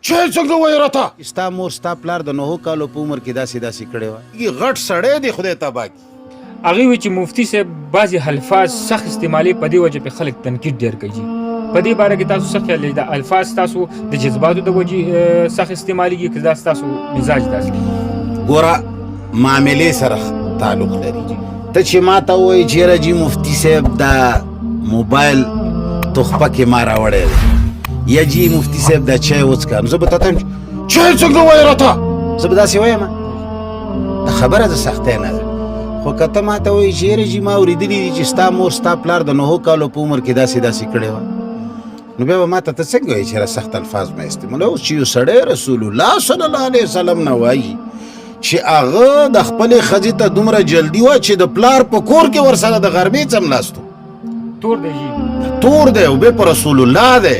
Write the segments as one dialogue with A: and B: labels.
A: چې څنګه وای راته
B: ستا مور ستا پلار د 9 کالو په عمر کې داسې کړی وه.
A: غټ سړی دی خدای تبا کی.
C: هغه وی چې مفتی صاحب بعضی الفاظ سخت استعمالي په دې وجه په خلک تنقید ډیر کوي. په دې باره کې تاسو څه خیال لرئ؟ د الفاظ تاسو د جذباتو د وجې سخت استعمالي کې دا تاسو مزاج داسې
B: ګوره معاملې سره تعلق لري. ته چې ما ته وایي چې یاره جي مفتي صاحب دا موبایل تخپه کې ما راوړی دی یا جي مفتي صاحب دا چای وڅښه، زه به تا ته وایم
A: چې څنګه وای راته
B: زه به داسې وایم. دا خبره د سختۍ نه ده. خو که ته ما ته وایي چې یاره جي ما اورېدلي دي چې ستا مور ستا پلار د 9 کالو په عمر کې داسې کړی وه، نو بیا به ما ته څنګه وایي چې سخت الفاظ مه استعمالوه. اوس چې یو سړی رسول الله صلی الله علیه وسلم نه وایي چې هغه د خپلې ښځې ته دومره جلدي وه چې د پلار په کور کې ورسره د غرمې څملاستو
C: تور دی جی
B: تور دی او بیا په رسول الله دی.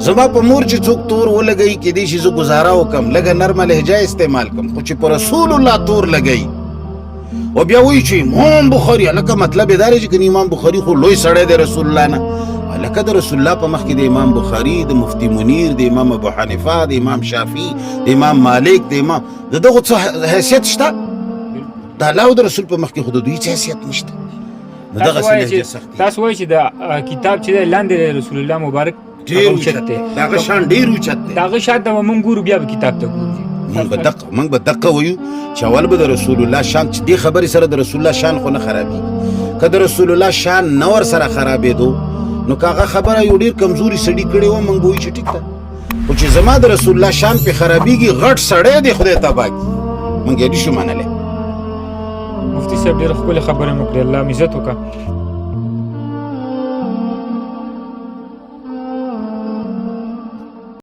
B: زما په مور چې څوک تور ولګوي کېدای شي زه ګزاره وکړم لږه نرمه لهجه استعمال کړم، خو چې په رسول الله تور لګوي او بیا وایي چې امام بخاري، هلکه مطلب یې دا دی چې کنه امام بخاري خو لوی سړی دی رسول الله نه، هلکه د رسول الله په مخ کې د امام بخاري، د مفتی منیر، د امام ابو حنیفه، د امام شافعي، د امام مالک، د امام د دغو څه حیثیت شته؟ د الله او د رسول په مخ کې خو د دوی څه حیثیت نشته. نو دغسې لهجه سختي
C: تاسو وایئ چې د کتاب چې دی لاندې رسول الله مبارک
B: ډېر اوچت دی، د هغه شان ډېر اوچت دی.
C: د هغه شان ته به موږ ګورو بیا به کتاب ته ګورو.
B: موږ به دقه وایو چې اول به د رسول الله شان، چې دې خبرې سره د رسول الله شان خو نه خرابېږي. که د رسول الله شان نه ورسره خرابېدو نو که هغه خبره یو ډېر کمزوري سړي کړې وه موږ به وایو چې ټیک ده، خو چې زما د رسول الله شان پې خرابېږي غټ سړی دی خدای تبا کړي موږ یې نشو منلی.
C: مفتی صاحب ډېره ښکلې خبرې مو کړې، الله مو عزت وکړه.